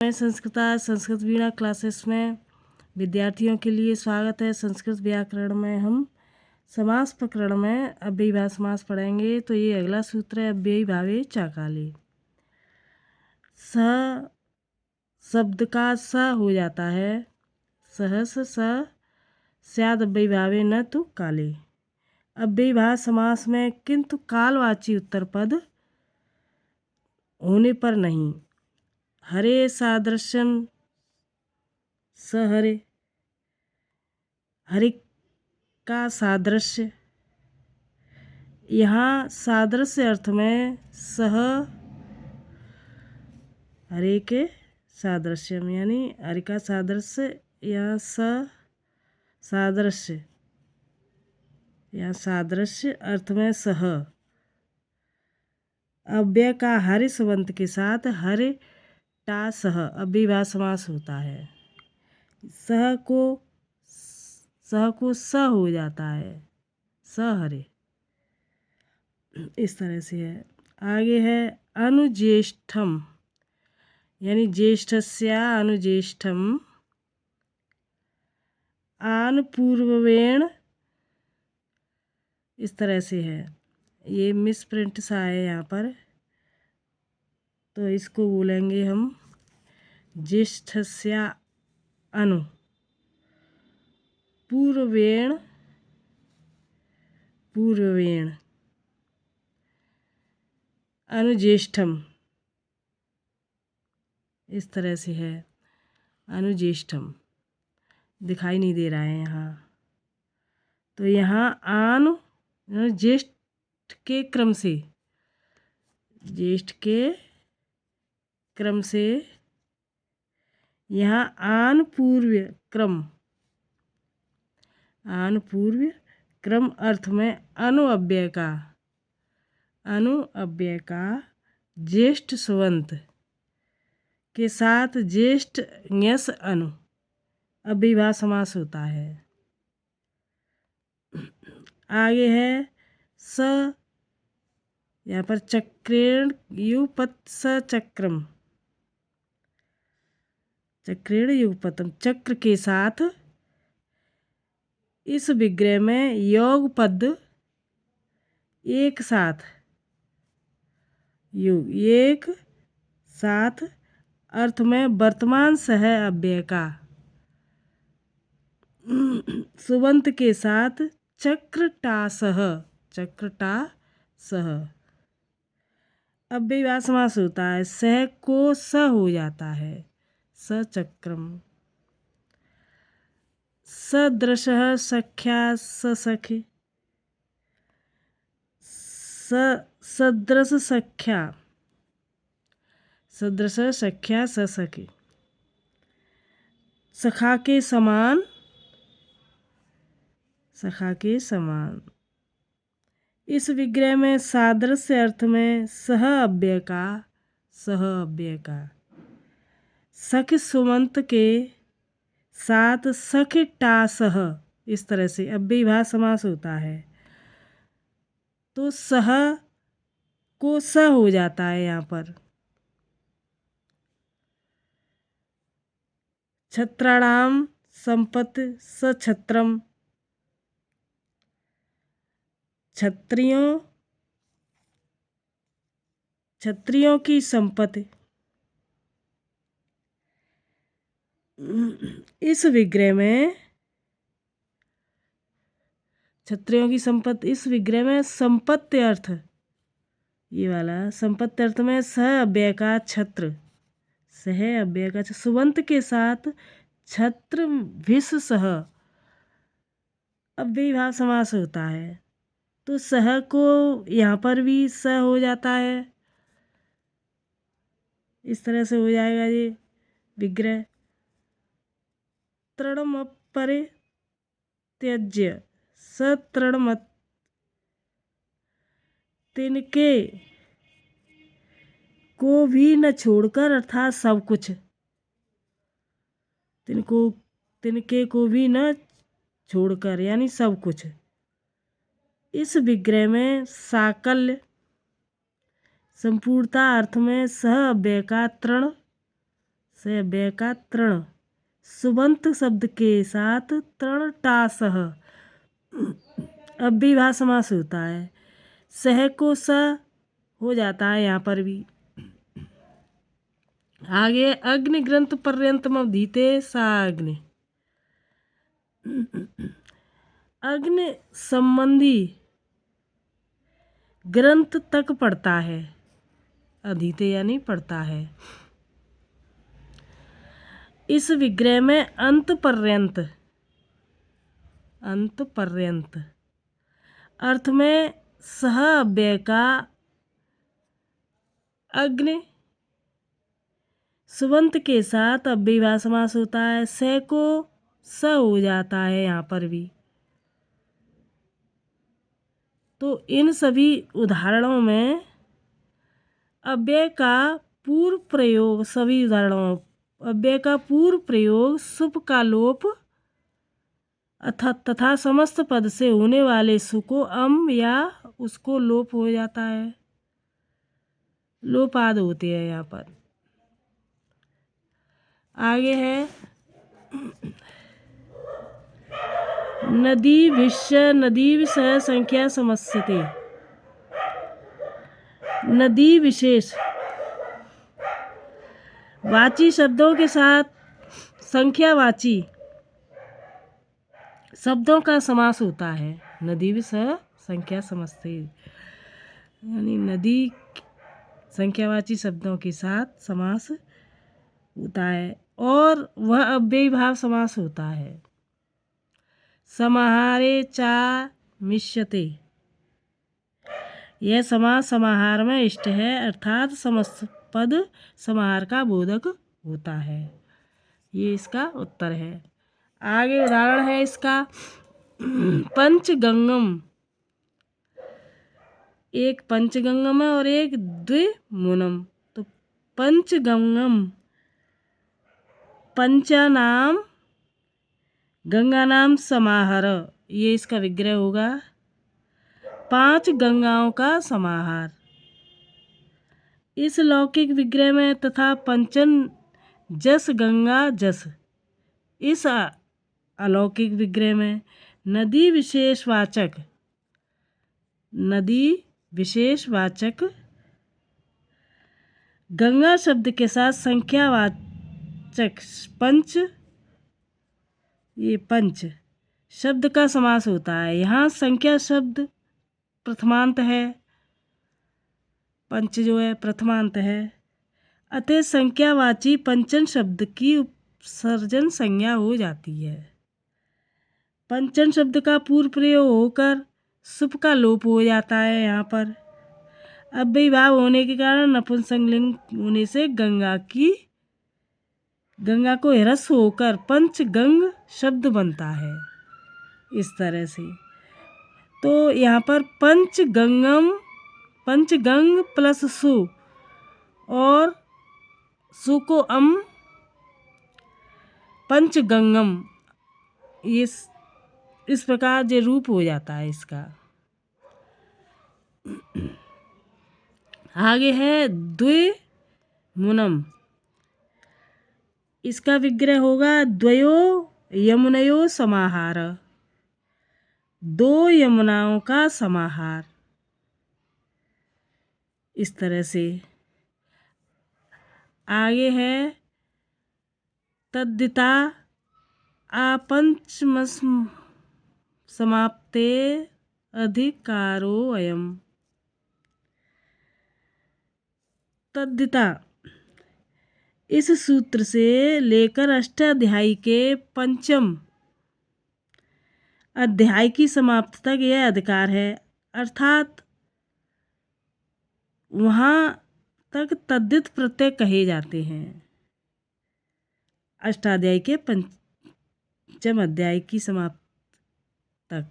मैं संस्कृत वीणा क्लासेस में विद्यार्थियों के लिए स्वागत है। संस्कृत व्याकरण में हम समास प्रकरण में अव्ययीभाव समास पढ़ेंगे। तो ये अगला सूत्र है अव्ययीभावे चाकाले। स शब्द का स हो जाता है सहस स स्याद अव्ययीभावे न तो काले। अव्ययीभाव समास में किंतु कालवाची उत्तर पद होने पर नहीं। हरे सादृश्यम सहरे, हरे का सादृश्य। यहाँ सादृश्य अर्थ में सह हरे के सादृश्यम यानी हरे का सादृश्य या सादृश्य या सादृश्य अर्थ में सह। अव्यय का हरे सुबंत के साथ हरे टा सह अव्ययीभाव समास होता है। सह को स हो जाता है स हरे, इस तरह से है। आगे है अनुज्येष्ठम यानी ज्येष्ठस्य अनुज्येष्ठम आन पूर्ववेण, इस तरह से है। ये मिस प्रिंट सा है यहाँ पर, तो इसको बोलेंगे हम ज्येष्ठस्य अनु पूर्ववेण अनुज्येष्ठम, इस तरह से है। अनुज्येष्ठम दिखाई नहीं दे रहा है यहाँ, तो यहाँ आन ज्येष्ठ के क्रम से यहाँ आन पूर्व क्रम अर्थ में अनु अव्यय का ज्येष्ठ सुबंत के साथ ज्येष्ठ ञस अनु अव्ययीभाव समास होता है। आगे है स, यहाँ पर चक्रेण युगपत सचक्रम, चक्रेण युगपतम चक्र के साथ इस विग्रह में योग पद एक साथ अर्थ में वर्तमान सह अव्यय का सुबंत के साथ चक्र टा सह अव्ययीभाव समास होता है। सह को स हो जाता है सचक्रम। सदृशः सख्या ससखी, सदृश सख्या ससखी, सखा के समान। इस विग्रह में सादृश्य अर्थ में सह अव्यय का सख सुमंत के साथ सख टा सह, इस तरह से अव्ययीभाव समास होता है। तो सह को स हो जाता है यहाँ पर। छत्राणाम संपत्ति सछत्रम, क्षत्रियों की संपत्ति। इस विग्रह में क्षत्रियों की संपत्ति, इस विग्रह में संपत्ति अर्थ, ये वाला संपत्ति अर्थ में सह अव्यय का छत्र सुबंत के साथ छत्र विष सह अव्ययीभाव समास होता है। तो सह को यहाँ पर भी स हो जाता है, इस तरह से हो जाएगा ये विग्रह। तृणम परे त्यज्य सतृणमत, तिनके को भी न छोड़कर अर्थात सब कुछ, तिनके को भी न छोड़कर यानी सब कुछ। इस विग्रह में साकल्य संपूर्णता अर्थ में सह अव्यय का तृण से अव्यय का तृण सुबंत शब्द के साथ तृणटासह अव्ययीभाव समास होता है। सह को स हो जाता है यहाँ पर भी। आगे अग्नि ग्रंथ पर्यंतम अवधीते सा अग्नि, अग्नि संबंधी ग्रंथ तक पढ़ता है, अधीते यानी पढ़ता है। इस विग्रह में अंत पर्यंत अर्थ में सह अव्यय का अग्नि सुबंत के साथ अव्ययीभाव समास होता है। से को स हो जाता है यहाँ पर भी। तो इन सभी उदाहरणों में अव्यय का पूर्व प्रयोग, सभी उदाहरणों अव्यय का पूर्व प्रयोग सुप का लोप तथा समस्त पद से होने वाले सु को अम या उसको लोप हो जाता है, लोपाद होते हैं यहाँ पर। आगे है नदी विषय नदी विषय संख्या समस्यते। नदी विशेष वाची शब्दों के साथ संख्यावाची शब्दों का समास होता है। नदी विषय संख्या समस्ते यानी नदी संख्यावाची शब्दों के साथ समास होता है और वह अव्ययीभाव समास होता है। समाहारे चा मिष्यते, यह समास समाहार में इष्ट है अर्थात समस्त पद समाहार का बोधक होता है। ये इसका उत्तर है। आगे उदाहरण है इसका पंचगंगम, एक पंचगंगम है और एक द्विमुनम। तो पंचगंगम पंचानाम गंगा नाम समाहार, ये इसका विग्रह होगा। 5 गंगाओं का समाहार। इस लौकिक विग्रह में तथा पंचन जस गंगा जस, इस अलौकिक विग्रह में नदी विशेषवाचक गंगा शब्द के साथ संख्यावाचक पंच, ये पंच शब्द का समास होता है। यहाँ संख्या शब्द प्रथमांत है, पंच जो है प्रथमांत है, अतः संख्यावाची पंचन शब्द की उपसर्जन संज्ञा हो जाती है। पंचन शब्द का पूर्व प्रयोग होकर सुप का लोप हो जाता है। यहाँ पर अव्ययीभाव होने के कारण नपुंसकलिंग होने से गंगा को ह्रस्व होकर पंचगंग शब्द बनता है। इस तरह से तो यहाँ पर पंचगंग प्लस सु और सु को अम पंचगंगम, इस प्रकार जो रूप हो जाता है इसका। आगे है द्विमुनम, इसका विग्रह होगा द्वयो यमुनयो समाहार, 2 यमुनाओं का समाहार। इस तरह से आगे है तद्दिता आपंचमस समाप्ते अधिकारो अयम। तद्दिता इस सूत्र से लेकर अष्टाध्यायी के पंचम अध्याय की समाप्ति तक यह अधिकार है, अर्थात वहाँ तक तद्धित प्रत्यय कहे जाते हैं। अष्टाध्यायी के पंचम अध्याय की समाप्ति तक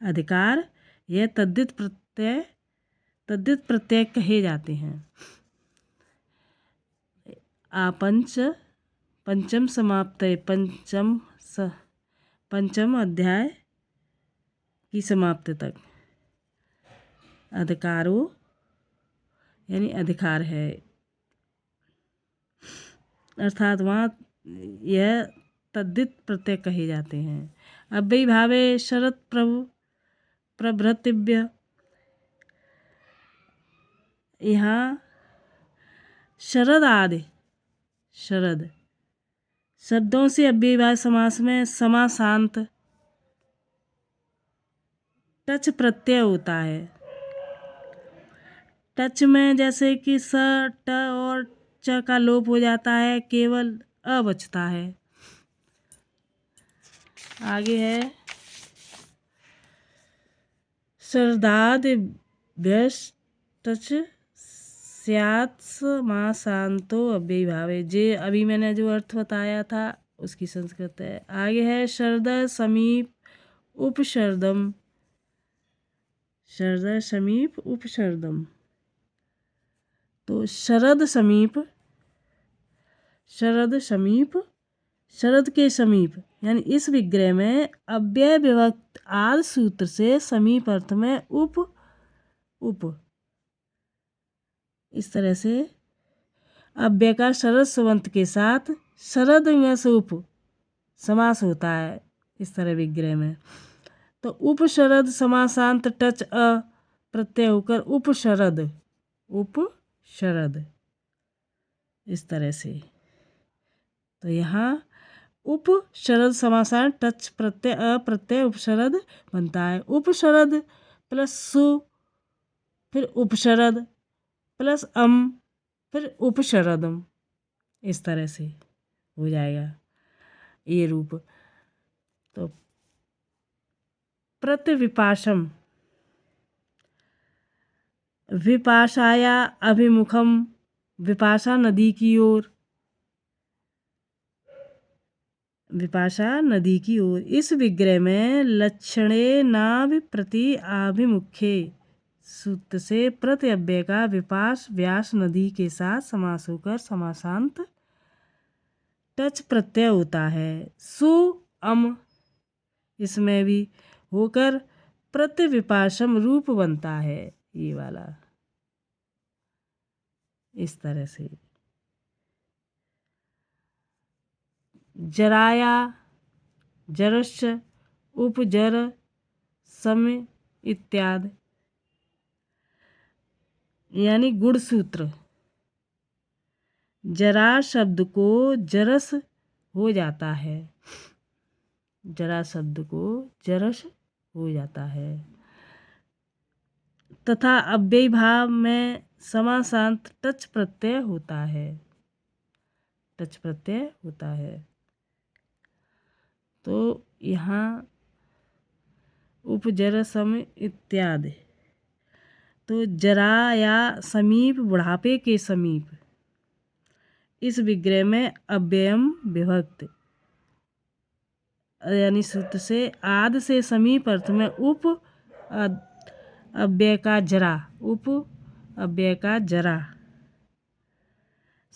अधिकार यह तद्धित प्रत्यय कहे जाते हैं। पंचम समाप्त पंचम अध्याय की समाप्ति तक अधिकारो यानी अधिकार है। अर्थात वहाँ यह तद्धित प्रत्यय कहे जाते हैं। अव्ययी भावे शरद प्रभृतिव्य, यहाँ शरद आदि शरद शब्दों से अव्ययी भाव समास में समासांत टच प्रत्यय होता है। टच में जैसे कि स ट और च का लोप हो जाता है, केवल अ बचता है। आगे है शरदाद व्यस टच स्यात् समासांतो अव्ययी भावे। जे अभी मैंने जो अर्थ बताया था उसकी संस्कृत है। आगे है शरद समीप उपशरदम, शरद समीप उपशरदम। तो शरद समीप, शरद समीप, शरद के समीप, यानी इस विग्रह में अव्यय विभक्त आदि सूत्र से समीप अर्थ में उप इस तरह से अव्यय का शरद सुबंत के साथ शरद में से उप समास होता है इस तरह विग्रह में। तो उपशरद समासांत टच अ प्रत्यय होकर उपशरद इस तरह से। तो यहाँ उपशरद समासांत टच प्रत्यय अ प्रत्यय उपशरद बनता है। उपशरद प्लस सु फिर उपशरद प्लस फिर उपशरदम, इस तरह से हो जाएगा ये रूप। तो प्रतिविपाशम, विपाशाया अभिमुखम, विपाशा नदी की ओर, विपाशा नदी की ओर। इस विग्रह में लक्षणे नाभि प्रति आभिमुख्ये सूत्र से प्रति अव्यय का विपाश व्यास नदी के साथ समास होकर समासांत टच प्रत्यय होता है। सु इसमें भी होकर प्रतिविपाशम रूप बनता है ये वाला, इस तरह से। जराया जरश्च उपजर सम इत्यादि, यानी गुणसूत्र। जरा शब्द को जरस हो जाता है, जरा शब्द को जरस हो जाता है तथा अव्ययी भाव में समासांत टच प्रत्यय होता है, टच प्रत्यय होता है। तो यहाँ उपजर सम इत्यादि, तो जरा या समीप बुढ़ापे के समीप, इस विग्रह में अव्ययम विभक्त यानी सूत्र से आद से समीप अर्थ में उप अव्यय का जरा, उप अव्यय का जरा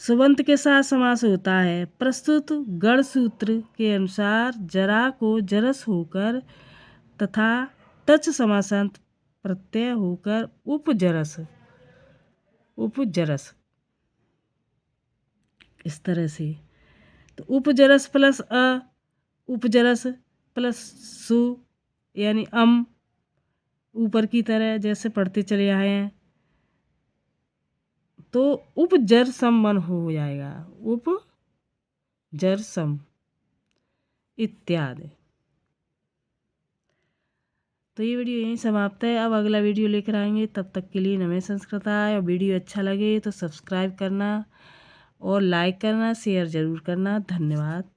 सुबंत के साथ समास होता है। प्रस्तुत गण सूत्र के अनुसार जरा को जरस होकर तथा टच समासांत प्रत्यय होकर उपजरस इस तरह से। तो उपजरस प्लस अ, उपजरस प्लस सु, यानी ऊपर की तरह जैसे पढ़ते चले आए हैं, तो उपजर सम मन हो जाएगा, उपजर सम इत्यादि। तो ये वीडियो यहीं समाप्त है। अब अगला वीडियो लेकर आएंगे, तब तक के लिए नमः संस्कृताय। और वीडियो अच्छा लगे तो सब्सक्राइब करना और लाइक करना, शेयर ज़रूर करना। धन्यवाद।